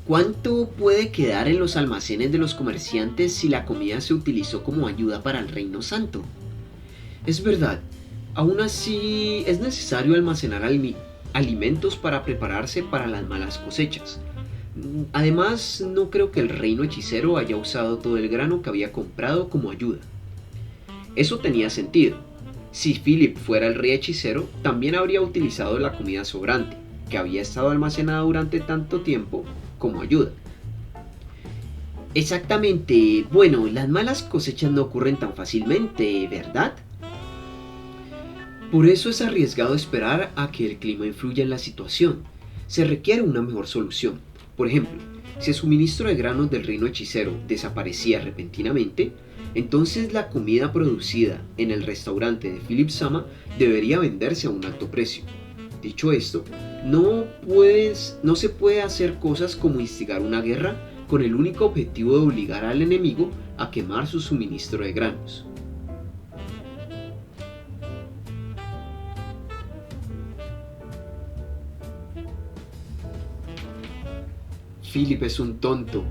¿Cuánto puede quedar en los almacenes de los comerciantes si la comida se utilizó como ayuda para el reino santo? Es verdad, aún así es necesario almacenar alimentos para prepararse para las malas cosechas. Además, no creo que el reino hechicero haya usado todo el grano que había comprado como ayuda. Eso tenía sentido. Si Philip fuera el rey hechicero, también habría utilizado la comida sobrante, que había estado almacenada durante tanto tiempo, como ayuda. Exactamente. Bueno, las malas cosechas no ocurren tan fácilmente, ¿verdad? Por eso es arriesgado esperar a que el clima influya en la situación. Se requiere una mejor solución. Por ejemplo, si el suministro de granos del reino hechicero desaparecía repentinamente, entonces la comida producida en el restaurante de Philip Sama debería venderse a un alto precio. Dicho esto, no se puede hacer cosas como instigar una guerra con el único objetivo de obligar al enemigo a quemar su suministro de granos. Philip es un tonto.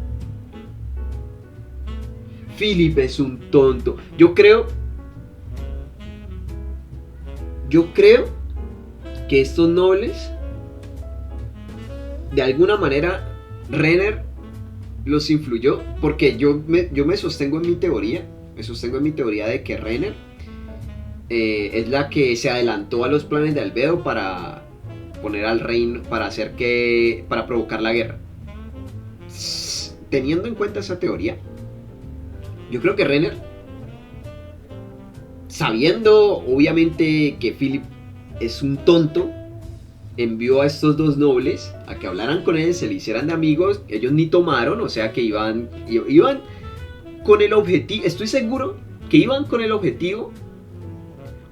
Philip es un tonto. Yo creo que estos nobles, de alguna manera, Renner los influyó, porque yo me sostengo en mi teoría, de que Renner es la que se adelantó a los planes de Albedo para poner al reino, para provocar la guerra. Teniendo en cuenta esa teoría, yo creo que Renner, sabiendo obviamente que Philip es un tonto, envió a estos dos nobles a que hablaran con él, se le hicieran de amigos. Ellos ni tomaron, o sea que iban con el objetivo, estoy seguro que iban con el objetivo,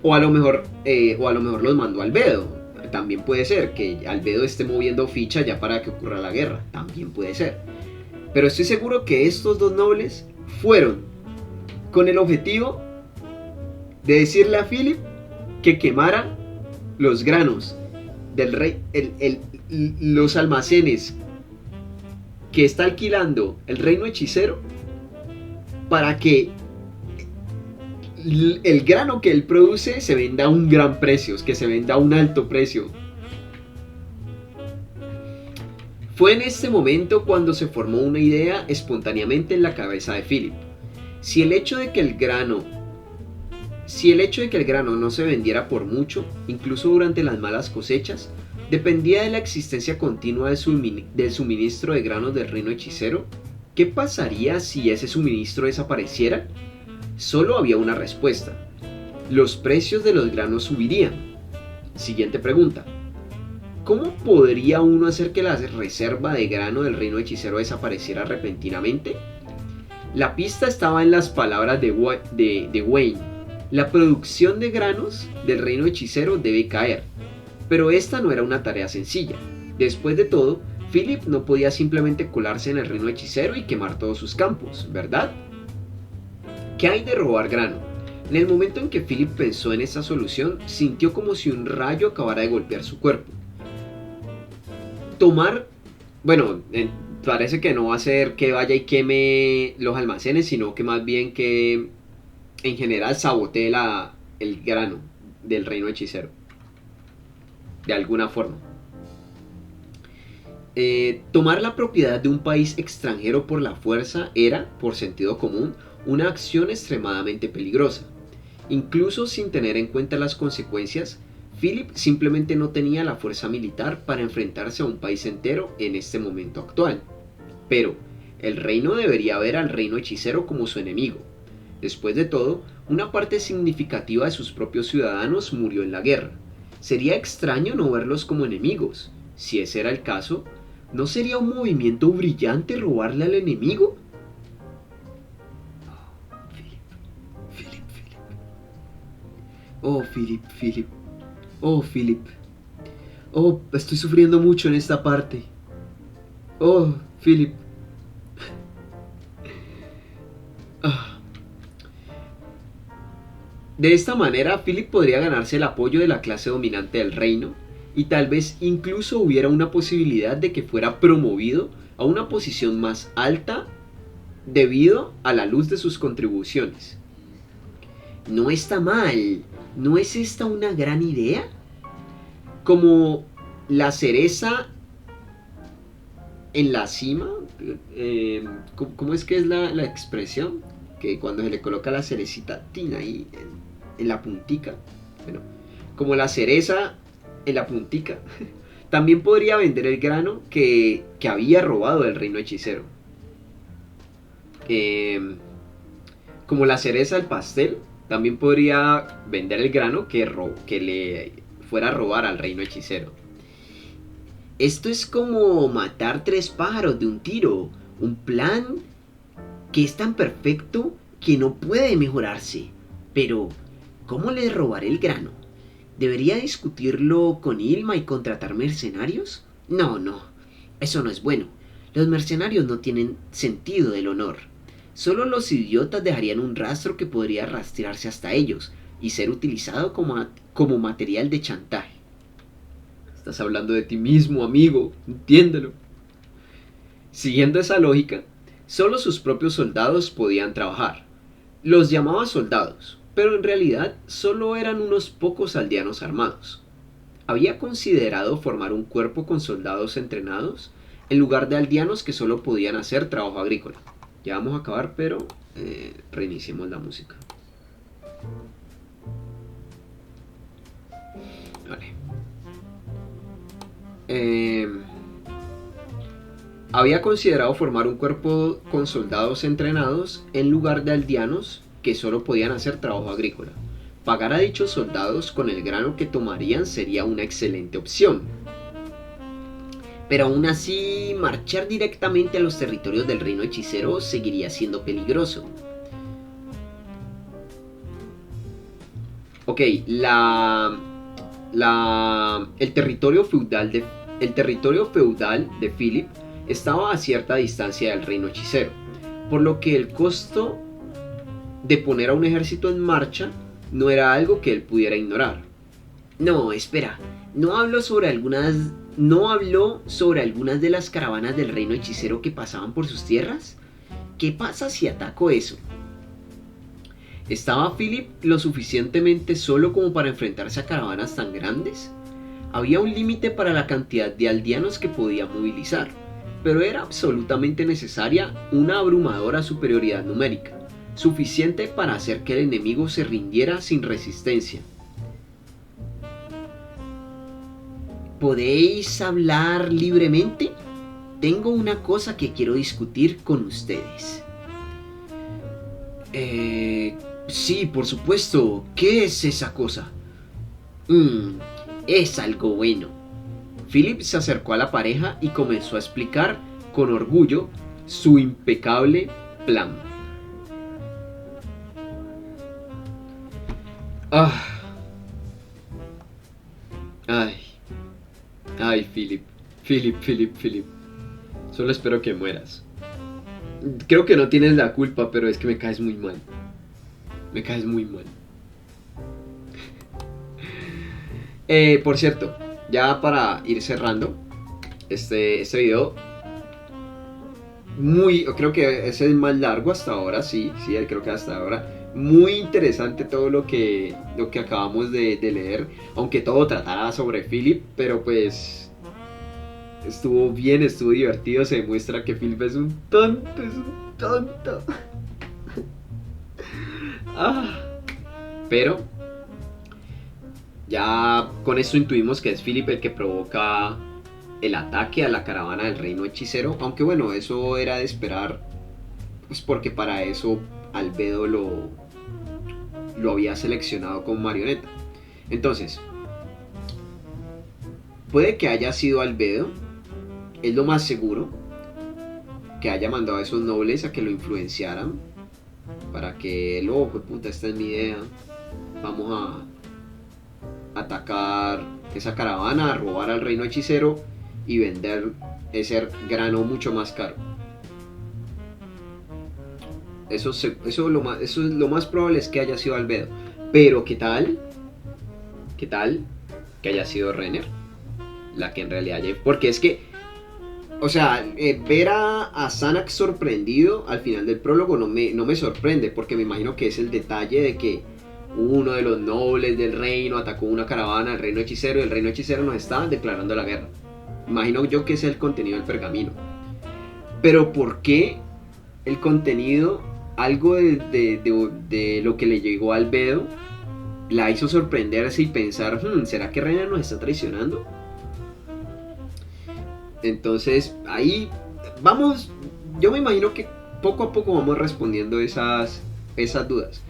o a lo mejor los mandó Albedo. También puede ser que Albedo esté moviendo ficha ya para que ocurra la guerra, también puede ser. Pero estoy seguro que estos dos nobles fueron con el objetivo de decirle a Philip que quemara los granos del rey, los almacenes que está alquilando el reino hechicero, para que el grano que él produce se venda a un gran precio, que se venda a un alto precio. Fue en este momento cuando se formó una idea espontáneamente en la cabeza de Philip. Si el hecho de que el grano no se vendiera por mucho, incluso durante las malas cosechas, dependía de la existencia continua del suministro de granos del reino hechicero, ¿qué pasaría si ese suministro desapareciera? Solo había una respuesta: los precios de los granos subirían. Siguiente pregunta: ¿cómo podría uno hacer que la reserva de grano del reino hechicero desapareciera repentinamente? La pista estaba en las palabras de Wayne. La producción de granos del reino hechicero debe caer. Pero esta no era una tarea sencilla. Después de todo, Philip no podía simplemente colarse en el reino hechicero y quemar todos sus campos, ¿verdad? ¿Qué hay de robar grano? En el momento en que Philip pensó en esta solución, sintió como si un rayo acabara de golpear su cuerpo. Parece que no va a ser que vaya y queme los almacenes, sino que más bien que en general sabotee el grano del reino hechicero, de alguna forma. Tomar la propiedad de un país extranjero por la fuerza era, por sentido común, una acción extremadamente peligrosa. Incluso sin tener en cuenta las consecuencias, Philip simplemente no tenía la fuerza militar para enfrentarse a un país entero en este momento actual. Pero el reino debería ver al reino hechicero como su enemigo. Después de todo, una parte significativa de sus propios ciudadanos murió en la guerra. Sería extraño no verlos como enemigos. Si ese era el caso, ¿no sería un movimiento brillante robarle al enemigo? Philip. Oh, Philip. Oh, Philip. Oh, estoy sufriendo mucho en esta parte. Oh, Philip. Ah. De esta manera, Philip podría ganarse el apoyo de la clase dominante del reino, y tal vez incluso hubiera una posibilidad de que fuera promovido a una posición más alta debido a la luz de sus contribuciones. No está mal. ¿No es esta una gran idea? Como la cereza en la cima. ¿Cómo es que es la expresión? Que cuando se le coloca la cerecita tina ahí en la puntica. Bueno, como la cereza en la puntica. También podría vender el grano que había robado del reino hechicero. Como la cereza del pastel, también podría vender el grano que le fuera a robar al reino hechicero. Esto es como matar 3 pájaros de un tiro. Un plan que es tan perfecto que no puede mejorarse. Pero, ¿cómo le robaré el grano? ¿Debería discutirlo con Ilma y contratar mercenarios? No, eso no es bueno. Los mercenarios no tienen sentido del honor. Solo los idiotas dejarían un rastro que podría rastrearse hasta ellos y ser utilizado como material de chantaje. Estás hablando de ti mismo, amigo, entiéndelo. Siguiendo esa lógica, solo sus propios soldados podían trabajar. Los llamaba soldados, pero en realidad solo eran unos pocos aldeanos armados. Había considerado formar un cuerpo con soldados entrenados en lugar de aldeanos que solo podían hacer trabajo agrícola. Ya vamos a acabar, pero reiniciemos la música. Vale. Había considerado formar un cuerpo con soldados entrenados en lugar de aldeanos que solo podían hacer trabajo agrícola. Pagar a dichos soldados con el grano que tomarían sería una excelente opción. Pero aún así, marchar directamente a los territorios del reino hechicero seguiría siendo peligroso. Ok, el territorio feudal de Philip estaba a cierta distancia del reino hechicero, por lo que el costo de poner a un ejército en marcha no era algo que él pudiera ignorar. No, espera, ¿no habló sobre algunas de las caravanas del reino hechicero que pasaban por sus tierras? ¿Qué pasa si ataco eso? ¿Estaba Philip lo suficientemente solo como para enfrentarse a caravanas tan grandes? Había un límite para la cantidad de aldeanos que podía movilizar, pero era absolutamente necesaria una abrumadora superioridad numérica, suficiente para hacer que el enemigo se rindiera sin resistencia. ¿Podéis hablar libremente? Tengo una cosa que quiero discutir con ustedes. Sí, por supuesto. ¿Qué es esa cosa? Es algo bueno. Philip se acercó a la pareja y comenzó a explicar con orgullo su impecable plan. Ay, Philip. Philip. Solo espero que mueras. Creo que no tienes la culpa, pero es que me caes muy mal. Me caes muy mal. Por cierto, ya para ir cerrando este video, creo que es el más largo hasta ahora, sí, creo que hasta ahora. Muy interesante todo lo que acabamos de leer, aunque todo tratara sobre Philip, pero pues estuvo bien, estuvo divertido. Se demuestra que Philip es un tonto. Pero Ya con esto intuimos que es Philip el que provoca el ataque a la caravana del reino hechicero, aunque bueno, eso era de esperar, pues porque para eso Albedo lo había seleccionado como marioneta. Entonces, puede que haya sido Albedo, es lo más seguro, que haya mandado a esos nobles a que lo influenciaran para que el ojo, puta, esta es mi idea, vamos a atacar esa caravana, a robar al reino hechicero y vender ese grano mucho más caro. Eso es lo más probable, es que haya sido Albedo. Pero ¿qué tal? ¿Qué tal que haya sido Renner? La que en realidad porque es que, o sea, ver a Sanax sorprendido al final del prólogo no me sorprende, porque me imagino que es el detalle de que uno de los nobles del reino atacó una caravana del reino hechicero y el reino hechicero nos está declarando la guerra. Imagino yo que es el contenido del pergamino. Pero ¿por qué el contenido, algo de lo que le llegó a Albedo, la hizo sorprenderse y pensar, ¿será que Renner nos está traicionando? Entonces ahí vamos, yo me imagino que poco a poco vamos respondiendo esas dudas.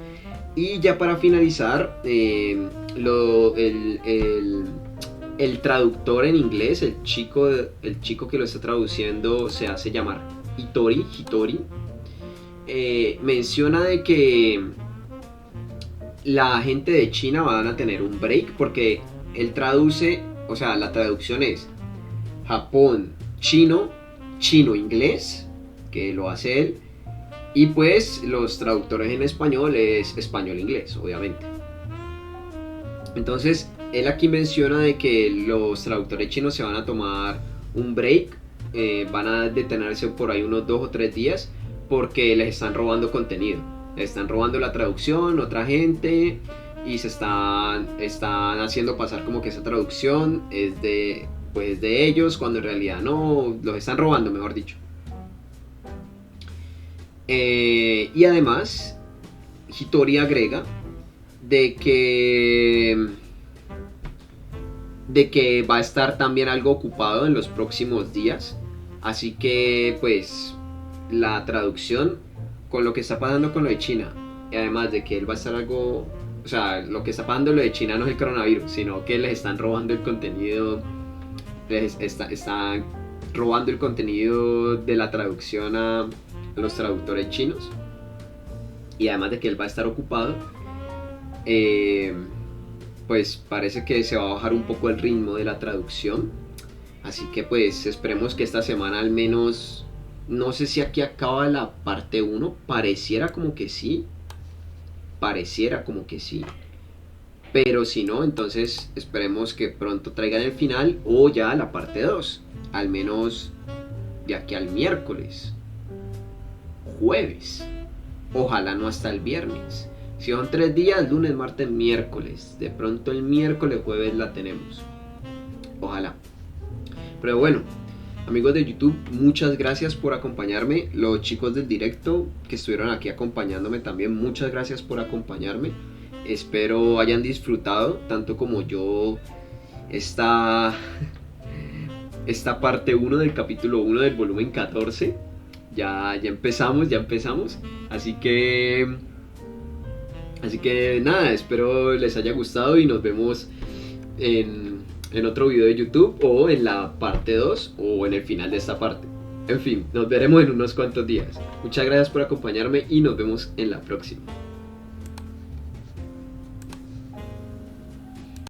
Y ya para finalizar, el traductor en inglés, el chico que lo está traduciendo, se hace llamar Hitori, menciona de que la gente de China van a tener un break, porque él traduce, o sea, la traducción es Japón, chino, inglés, que lo hace él, y pues los traductores en español es español-inglés, obviamente. Entonces, él aquí menciona de que los traductores chinos se van a tomar un break, van a detenerse por ahí unos 2 o 3 días, porque les están robando contenido. Les están robando la traducción, otra gente, y se están haciendo pasar como que esa traducción es de ellos, cuando en realidad no, los están robando, mejor dicho. Y además, Hitori agrega de que va a estar también algo ocupado en los próximos días, así que pues la traducción, con lo que está pasando con lo de China, y además de que él va a estar algo, o sea, lo que está pasando lo de China no es el coronavirus, sino que les están robando el contenido, están robando el contenido de la traducción a los traductores chinos, y además de que él va a estar ocupado, pues parece que se va a bajar un poco el ritmo de la traducción. Así que pues esperemos que esta semana al menos, no sé si aquí acaba la parte 1, pareciera como que sí, pero si no, entonces esperemos que pronto traigan el final o ya la parte 2, al menos de aquí al miércoles, jueves, ojalá no hasta el viernes. Si son 3 días, lunes, martes, miércoles, de pronto el miércoles, jueves la tenemos, ojalá. Pero bueno, amigos de YouTube, muchas gracias por acompañarme. Los chicos del directo que estuvieron aquí acompañándome también, muchas gracias por acompañarme. Espero hayan disfrutado tanto como yo esta parte 1 del capítulo 1 del volumen 14. Ya empezamos. Así que nada, espero les haya gustado y nos vemos en otro video de YouTube, o en la parte 2, o en el final de esta parte. En fin, nos veremos en unos cuantos días. Muchas gracias por acompañarme y nos vemos en la próxima.